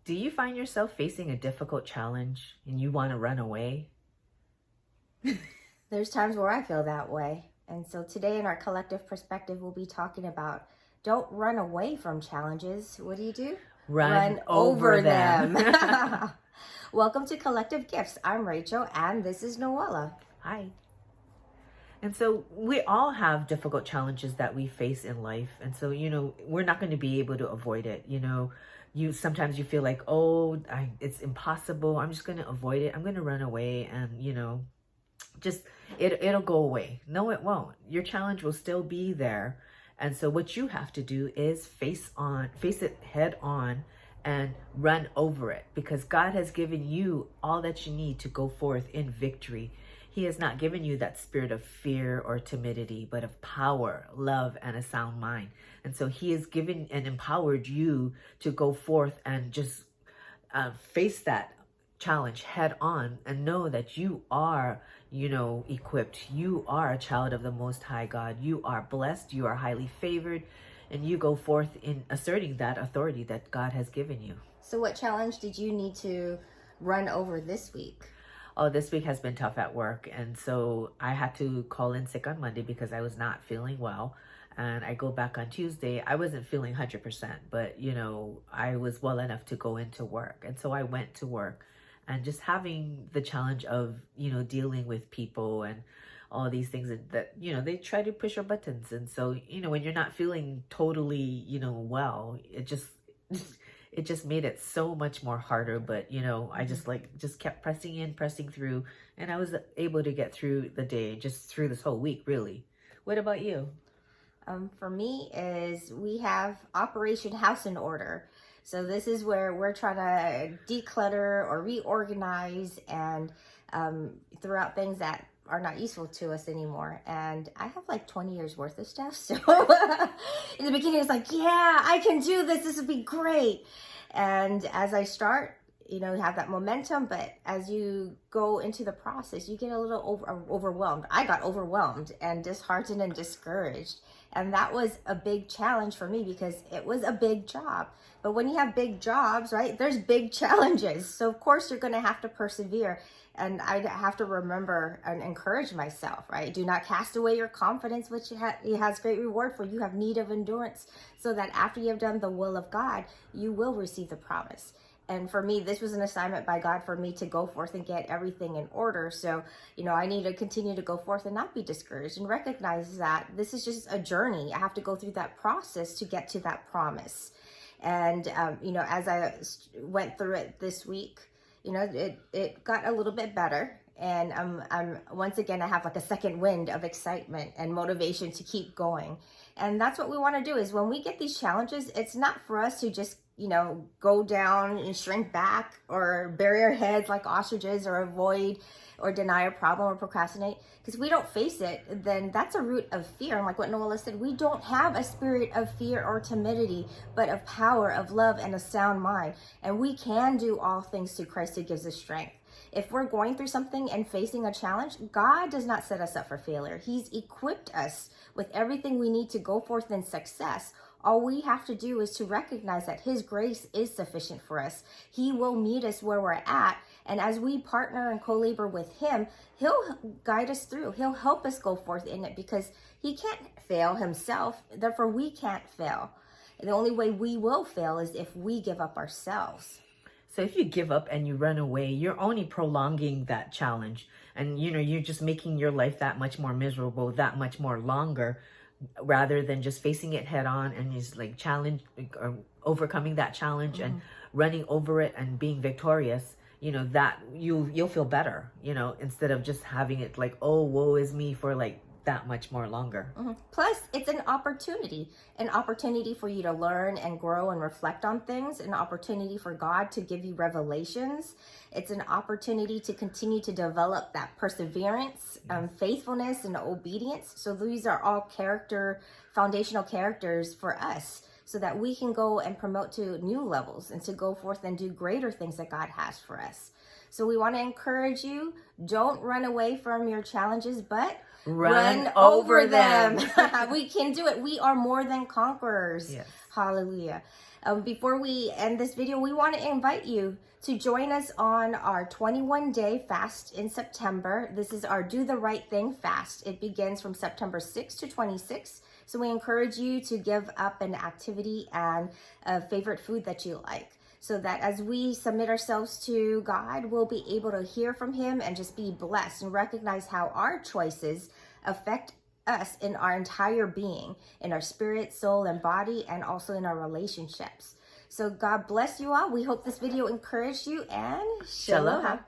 Do you find yourself facing a difficult challenge and you want to run away? There's times where I feel that way. And so today in our collective perspective, we'll be talking about don't run away from challenges. What do? Run over them. Welcome to Collective Gifts. I'm Rachel and this is Noella. Hi. And so we all have difficult challenges that we face in life. And so, we're not going to be able to avoid it. Sometimes you feel like, it's impossible. I'm just going to avoid it. I'm going to run away and, just it'll go away. No, it won't. Your challenge will still be there. And so what you have to do is face it head on and run over it, because God has given you all that you need to go forth in victory. He has not given you that spirit of fear or timidity, but of power, love, and a sound mind. And so he has given and empowered you to go forth and just face that challenge head on and know that you are, equipped. You are a child of the Most High God. You are blessed. You are highly favored. And you go forth in asserting that authority that God has given you. So what challenge did you need to run over this week? Oh, this week has been tough at work. And so I had to call in sick on Monday because I was not feeling well. And I go back on Tuesday. I wasn't feeling 100%, but, I was well enough to go into work. And so I went to work and just having the challenge of, dealing with people and all these things that, they try to push your buttons. And so, when you're not feeling totally, well, it just made it so much more harder. But, I just kept pressing through, and I was able to get through the day, just through this whole week, really. What about you? For me is we have Operation House in Order. So this is where we're trying to declutter or reorganize and throw out things that are not useful to us anymore. And I have like 20 years worth of stuff. So in the beginning, it's like, yeah, I can do this. This would be great. And as I start, you have that momentum, but as you go into the process, you get a little overwhelmed. I got overwhelmed and disheartened and discouraged. And that was a big challenge for me because it was a big job. But when you have big jobs, right, there's big challenges. So of course you're going to have to persevere. And I have to remember and encourage myself, right? Do not cast away your confidence, which it has great reward for. You have need of endurance, so that after you have done the will of God, you will receive the promise. And for me, this was an assignment by God for me to go forth and get everything in order. So, I need to continue to go forth and not be discouraged and recognize that this is just a journey. I have to go through that process to get to that promise. And, as I went through it this week, it got a little bit better. And I'm once again, I have like a second wind of excitement and motivation to keep going. And that's what we want to do is when we get these challenges, it's not for us to just go down and shrink back or bury our heads like ostriches or avoid or deny a problem or procrastinate. Because if we don't face it, then that's a root of fear. And like what Noella said, we don't have a spirit of fear or timidity, but of power, of love, and a sound mind. And we can do all things through Christ who gives us strength. If we're going through something and facing a challenge, God does not set us up for failure. He's equipped us with everything we need to go forth in success. All we have to do is to recognize that his grace is sufficient for us. He will meet us where we're at. And as we partner and co-labor with him, he'll guide us through. He'll help us go forth in it because he can't fail himself. Therefore, we can't fail. And the only way we will fail is if we give up ourselves. So if you give up and you run away, you're only prolonging that challenge. And, you're just making your life that much more miserable, that much more longer, rather than just facing it head on and just or overcoming that challenge and running over it and being victorious, that you'll feel better, instead of just having it like, oh, woe is me for like that much more longer. Plus, it's an opportunity for you to learn and grow and reflect on things, an opportunity for God to give you revelations. It's an opportunity to continue to develop that perseverance, faithfulness, and obedience. So these are all foundational characters for us, so that we can go and promote to new levels and to go forth and do greater things that God has for us. So we want to encourage you, don't run away from your challenges, but run over them. We can do it. We are more than conquerors. Yes. Hallelujah. Before we end this video, we want to invite you to join us on our 21-day fast in September. This is our Do the Right Thing fast. It begins from September 6th to 26th. So we encourage you to give up an activity and a favorite food that you like, so that as we submit ourselves to God, we'll be able to hear from Him and just be blessed and recognize how our choices affect us in our entire being, in our spirit, soul, and body, and also in our relationships. So God bless you all. We hope this video encouraged you, and shalom.